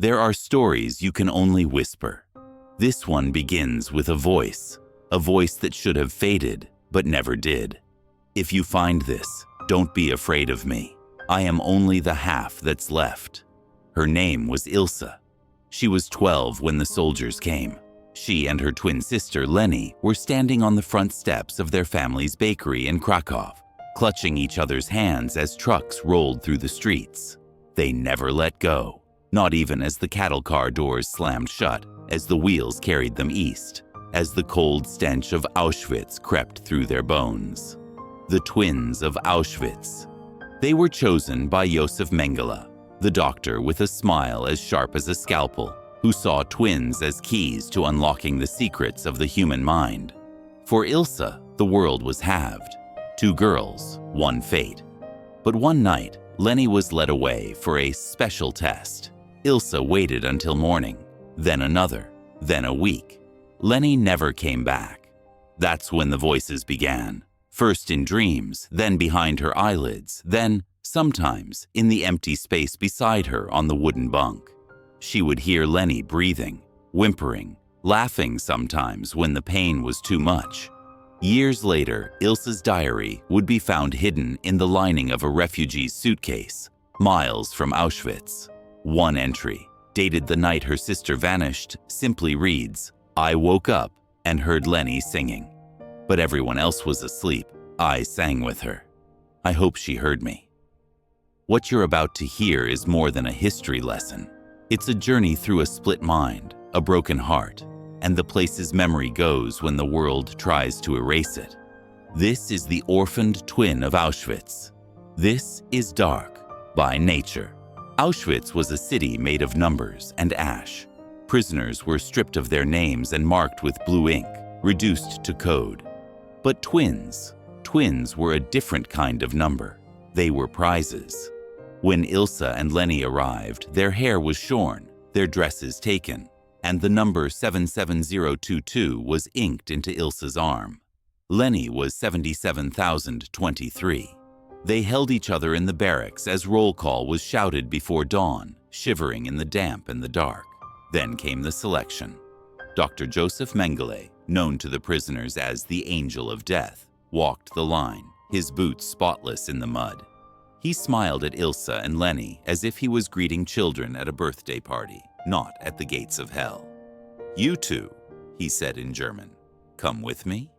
There are stories you can only whisper. This one begins with a voice that should have faded, but never did. If you find this, don't be afraid of me. I am only the half that's left. Her name was Ilse. She was 12 when the soldiers came. She and her twin sister, Leni, were standing on the front steps of their family's bakery in Krakow, clutching each other's hands as trucks rolled through the streets. They never let go, not even as the cattle car doors slammed shut, as the wheels carried them east, as the cold stench of Auschwitz crept through their bones. The twins of Auschwitz. They were chosen by Josef Mengele, the doctor with a smile as sharp as a scalpel, who saw twins as keys to unlocking the secrets of the human mind. For Ilse, the world was halved. 2 girls, 1 fate. But one night, Leni was led away for a special test. Ilse waited until morning, then another, then a week. Leni never came back. That's when the voices began. First in dreams, then behind her eyelids, then, sometimes, in the empty space beside her on the wooden bunk. She would hear Leni breathing, whimpering, laughing sometimes when the pain was too much. Years later, Ilse's diary would be found hidden in the lining of a refugee's suitcase, miles from Auschwitz. One entry, dated the night her sister vanished, simply reads, "I woke up and heard Leni singing. But everyone else was asleep. I sang with her. I hope she heard me." What you're about to hear is more than a history lesson. It's a journey through a split mind, a broken heart, and the places memory goes when the world tries to erase it. This is the orphaned twin of Auschwitz. This is dark by nature. Auschwitz was a city made of numbers and ash. Prisoners were stripped of their names and marked with blue ink, reduced to code. But twins were a different kind of number. They were prizes. When Ilse and Leni arrived, their hair was shorn, their dresses taken, and the number 77022 was inked into Ilse's arm. Leni was 77,023. They held each other in the barracks as roll call was shouted before dawn, shivering in the damp and the dark. Then came the selection. Dr. Josef Mengele, known to the prisoners as the Angel of Death, walked the line, his boots spotless in the mud. He smiled at Ilse and Leni as if he was greeting children at a birthday party, not at the gates of hell. "You two," he said in German, "come with me."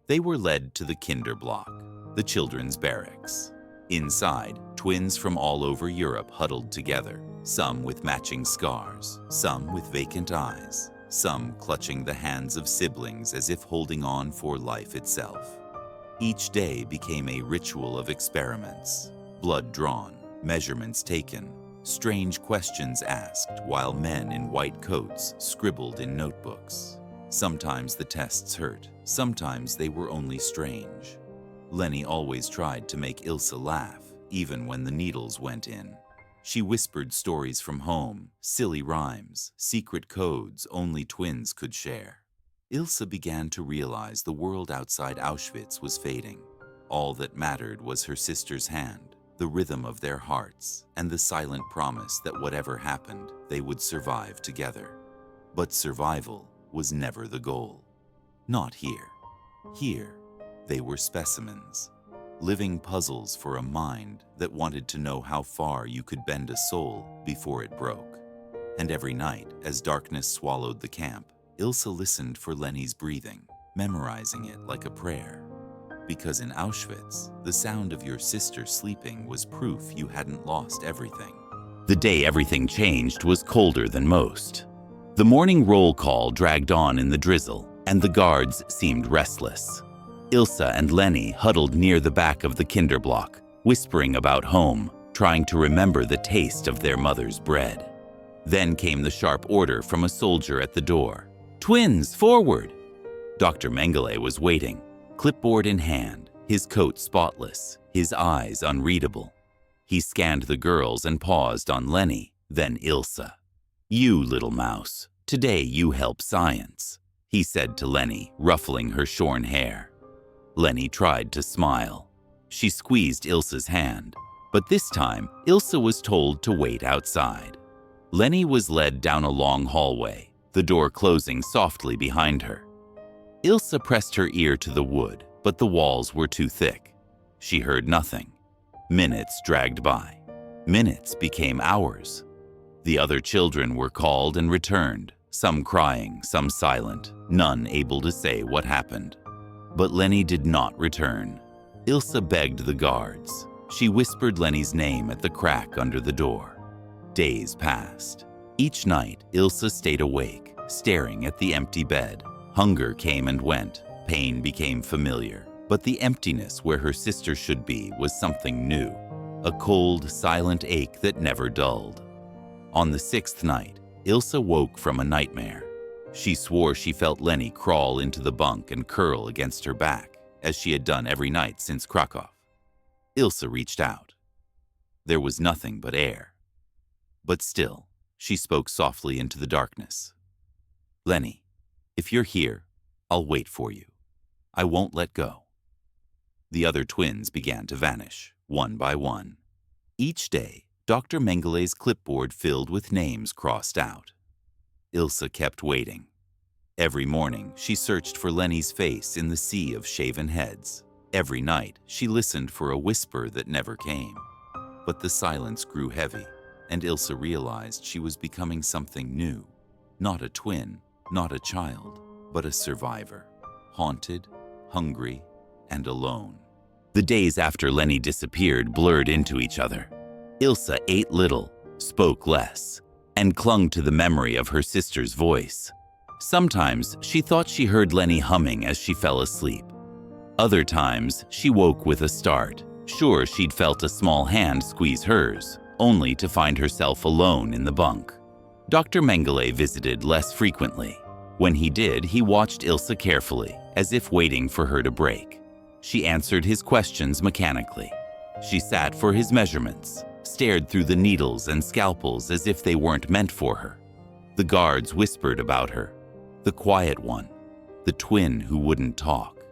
They were led to the Kinderblock, the children's barracks. Inside, twins from all over Europe huddled together, some with matching scars, some with vacant eyes, some clutching the hands of siblings as if holding on for life itself. Each day became a ritual of experiments, blood drawn, measurements taken, strange questions asked while men in white coats scribbled in notebooks. Sometimes the tests hurt, sometimes they were only strange. Leni always tried to make Ilse laugh, even when the needles went in. She whispered stories from home, silly rhymes, secret codes only twins could share. Ilse began to realize the world outside Auschwitz was fading. All that mattered was her sister's hand, the rhythm of their hearts, and the silent promise that whatever happened, they would survive together. But survival was never the goal. Not here. Here, they were specimens, living puzzles for a mind that wanted to know how far you could bend a soul before it broke. And every night, as darkness swallowed the camp, Ilse listened for Leni's breathing, memorizing it like a prayer. Because in Auschwitz, the sound of your sister sleeping was proof you hadn't lost everything. The day everything changed was colder than most. The morning roll call dragged on in the drizzle, and the guards seemed restless. Ilse and Leni huddled near the back of the Kinderblock, whispering about home, trying to remember the taste of their mother's bread. Then came the sharp order from a soldier at the door. "Twins, forward!" Dr. Mengele was waiting, clipboard in hand, his coat spotless, his eyes unreadable. He scanned the girls and paused on Leni, then Ilse. "You little mouse, today you help science," he said to Leni, ruffling her shorn hair. Leni tried to smile. She squeezed Ilse's hand, but this time Ilse was told to wait outside. Lenny was led down a long hallway, the door closing softly behind her. Ilse pressed her ear to the wood, but the walls were too thick. She heard nothing. Minutes dragged by. Minutes became hours. The other children were called and returned, some crying, some silent, none able to say what happened. But Lenny did not return. Ilse begged the guards. She whispered Lenny's name at the crack under the door. Days passed. Each night, Ilse stayed awake, staring at the empty bed. Hunger came and went. Pain became familiar. But the emptiness where her sister should be was something new. A cold, silent ache that never dulled. On the 6th night, Ilse woke from a nightmare. She swore she felt Lenny crawl into the bunk and curl against her back, as she had done every night since Krakow. Ilse reached out. There was nothing but air. But still, she spoke softly into the darkness. "Lenny, if you're here, I'll wait for you. I won't let go." The other twins began to vanish, one by one. Each day, Dr. Mengele's clipboard filled with names crossed out. Ilse kept waiting. Every morning, she searched for Lenny's face in the sea of shaven heads. Every night, she listened for a whisper that never came. But the silence grew heavy, and Ilse realized she was becoming something new. Not a twin, not a child, but a survivor. Haunted, hungry, and alone. The days after Lenny disappeared blurred into each other. Ilse ate little, spoke less, and clung to the memory of her sister's voice. Sometimes she thought she heard Lenny humming as she fell asleep. Other times she woke with a start, sure she'd felt a small hand squeeze hers, only to find herself alone in the bunk. Dr. Mengele visited less frequently. When he did, he watched Ilse carefully, as if waiting for her to break. She answered his questions mechanically. She sat for his measurements, stared through the needles and scalpels as if they weren't meant for her. The guards whispered about her. The quiet one, the twin who wouldn't talk.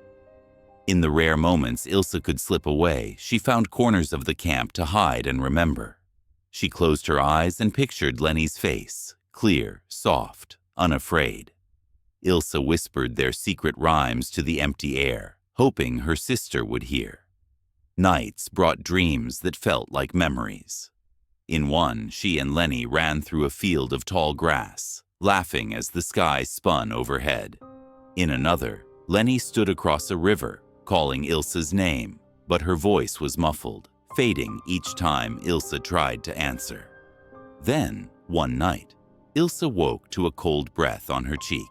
In the rare moments Ilse could slip away, she found corners of the camp to hide and remember. She closed her eyes and pictured Lenny's face, clear, soft, unafraid. Ilse whispered their secret rhymes to the empty air, hoping her sister would hear. Nights brought dreams that felt like memories. In one, she and Lenny ran through a field of tall grass, laughing as the sky spun overhead. In another, Lenny stood across a river, calling Ilse's name, but her voice was muffled, fading each time Ilse tried to answer. Then, one night, Ilse woke to a cold breath on her cheek.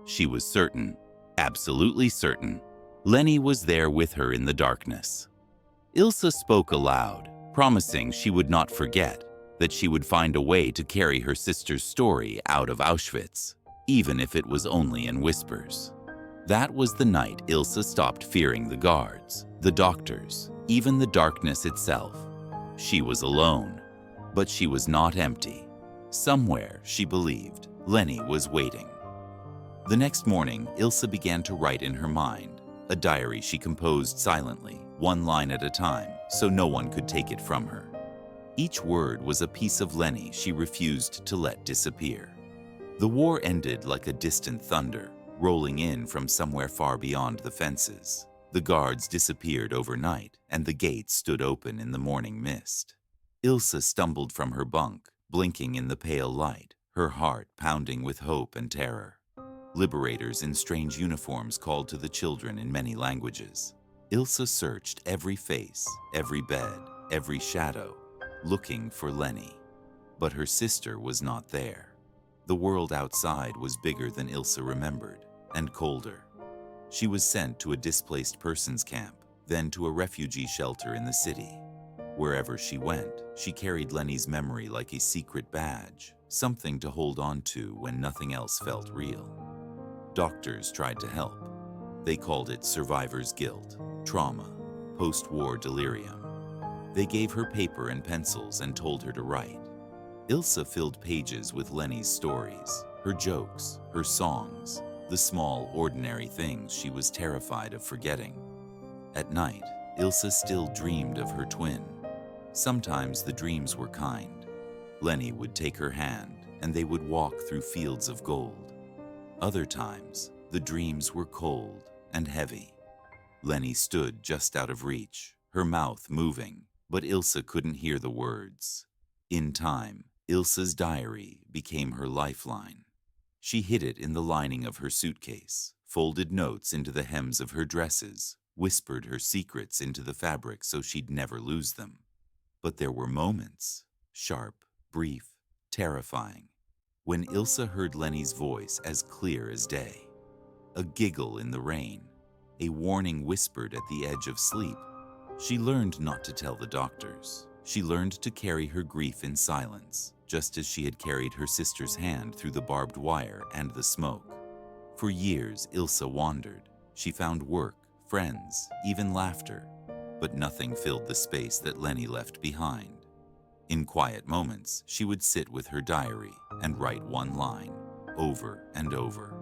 She was certain, absolutely certain, Lenny was there with her in the darkness. Ilse spoke aloud, promising she would not forget, that she would find a way to carry her sister's story out of Auschwitz, even if it was only in whispers. That was the night Ilse stopped fearing the guards, the doctors, even the darkness itself. She was alone, but she was not empty. Somewhere, she believed, Lenny was waiting. The next morning, Ilse began to write in her mind, a diary she composed silently, one line at a time, so no one could take it from her. Each word was a piece of Lenny she refused to let disappear. The war ended like a distant thunder, rolling in from somewhere far beyond the fences. The guards disappeared overnight, and the gates stood open in the morning mist. Ilse stumbled from her bunk, blinking in the pale light, her heart pounding with hope and terror. Liberators in strange uniforms called to the children in many languages. Ilse searched every face, every bed, every shadow, looking for Lenny. But her sister was not there. The world outside was bigger than Ilse remembered, and colder. She was sent to a displaced persons camp, then to a refugee shelter in the city. Wherever she went, she carried Lenny's memory like a secret badge, something to hold on to when nothing else felt real. Doctors tried to help. They called it survivor's guilt, trauma, post-war delirium. They gave her paper and pencils and told her to write. Ilse filled pages with Lenny's stories, her jokes, her songs, the small, ordinary things she was terrified of forgetting. At night, Ilse still dreamed of her twin. Sometimes the dreams were kind. Lenny would take her hand, and they would walk through fields of gold. Other times, the dreams were cold and heavy. Lenny stood just out of reach, her mouth moving, but Ilse couldn't hear the words. In time, Ilse's diary became her lifeline. She hid it in the lining of her suitcase, folded notes into the hems of her dresses, whispered her secrets into the fabric so she'd never lose them. But there were moments, sharp, brief, terrifying, when Ilse heard Lenny's voice as clear as day. A giggle in the rain, a warning whispered at the edge of sleep. She learned not to tell the doctors. She learned to carry her grief in silence, just as she had carried her sister's hand through the barbed wire and the smoke. For years, Ilse wandered. She found work, friends, even laughter, but nothing filled the space that Lenny left behind. In quiet moments, she would sit with her diary and write one line, over and over.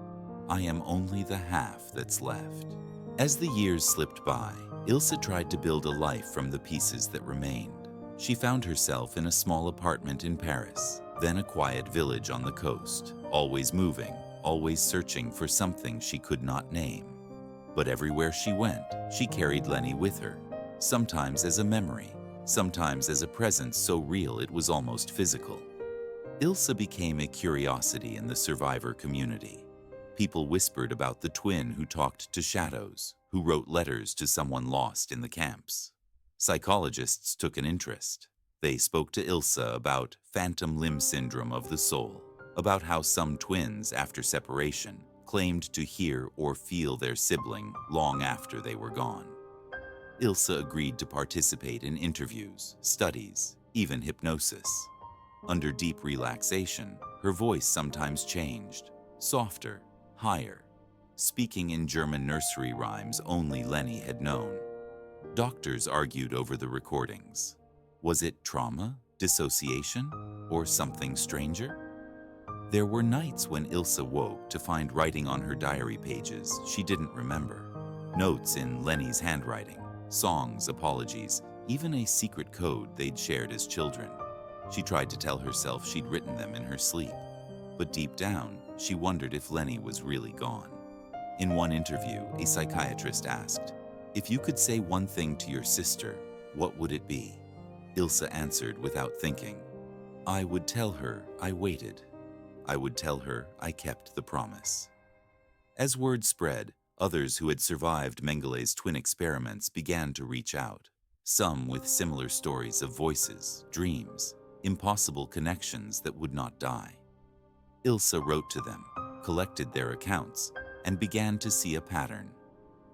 I am only the half that's left. As the years slipped by, Ilse tried to build a life from the pieces that remained. She found herself in a small apartment in Paris, then a quiet village on the coast, always moving, always searching for something she could not name. But everywhere she went, she carried Lenny with her, sometimes as a memory, sometimes as a presence so real it was almost physical. Ilse became a curiosity in the survivor community. People whispered about the twin who talked to shadows, who wrote letters to someone lost in the camps. Psychologists took an interest. They spoke to Ilse about phantom limb syndrome of the soul, about how some twins, after separation, claimed to hear or feel their sibling long after they were gone. Ilse agreed to participate in interviews, studies, even hypnosis. Under deep relaxation, her voice sometimes changed, softer, higher, speaking in German nursery rhymes only Lenny had known. Doctors argued over the recordings. Was it trauma, dissociation, or something stranger? There were nights when Ilse woke to find writing on her diary pages she didn't remember. Notes in Lenny's handwriting, songs, apologies, even a secret code they'd shared as children. She tried to tell herself she'd written them in her sleep, but deep down, she wondered if Lenny was really gone. In one interview, a psychiatrist asked, "If you could say one thing to your sister, what would it be?" Ilse answered without thinking, "I would tell her I waited. I would tell her I kept the promise." As word spread, others who had survived Mengele's twin experiments began to reach out, some with similar stories of voices, dreams, impossible connections that would not die. Ilse wrote to them, collected their accounts, and began to see a pattern.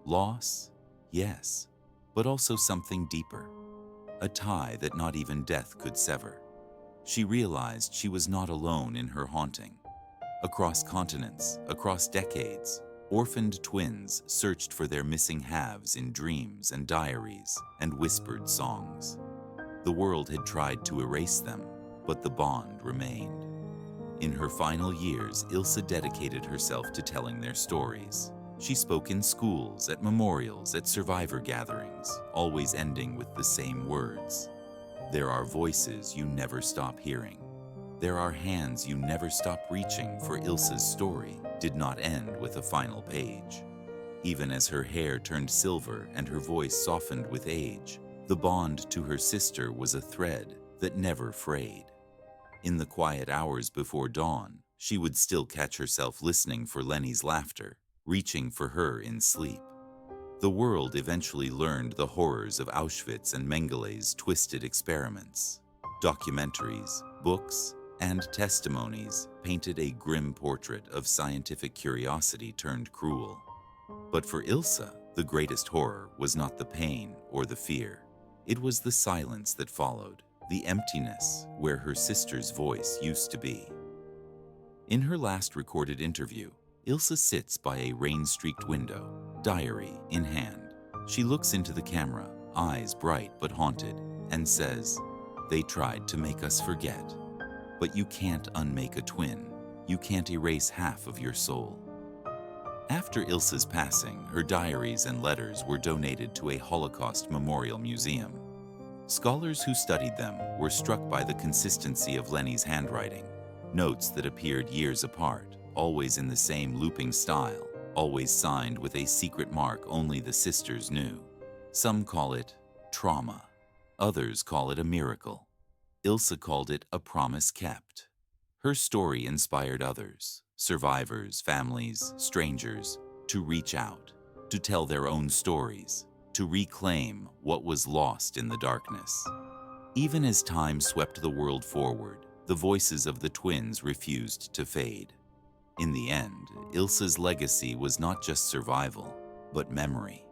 Loss, yes, but also something deeper. A tie that not even death could sever. She realized she was not alone in her haunting. Across continents, across decades, orphaned twins searched for their missing halves in dreams and diaries and whispered songs. The world had tried to erase them, but the bond remained. In her final years, Ilse dedicated herself to telling their stories. She spoke in schools, at memorials, at survivor gatherings, always ending with the same words. There are voices you never stop hearing. There are hands you never stop reaching, for Ilse's story did not end with a final page. Even as her hair turned silver and her voice softened with age, the bond to her sister was a thread that never frayed. In the quiet hours before dawn, she would still catch herself listening for Lenny's laughter, reaching for her in sleep. The world eventually learned the horrors of Auschwitz and Mengele's twisted experiments. Documentaries, books, and testimonies painted a grim portrait of scientific curiosity turned cruel. But for Ilse, the greatest horror was not the pain or the fear. It was the silence that followed, the emptiness where her sister's voice used to be. In her last recorded interview, Ilse sits by a rain-streaked window, diary in hand. She looks into the camera, eyes bright but haunted, and says, "They tried to make us forget. But you can't unmake a twin. You can't erase half of your soul." After Ilse's passing, her diaries and letters were donated to a Holocaust memorial museum. Scholars who studied them were struck by the consistency of Lenny's handwriting, notes that appeared years apart, always in the same looping style, always signed with a secret mark only the sisters knew. Some call it trauma. Others call it a miracle. Ilse called it a promise kept. Her story inspired others, survivors, families, strangers, to reach out, to tell their own stories, to reclaim what was lost in the darkness. Even as time swept the world forward, the voices of the twins refused to fade. In the end, Ilse's legacy was not just survival, but memory,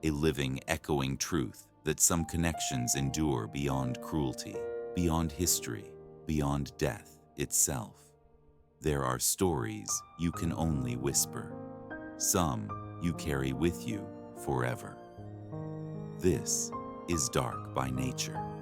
a living, echoing truth that some connections endure beyond cruelty, beyond history, beyond death itself. There are stories you can only whisper. Some you carry with you forever. This is Dark by Nature.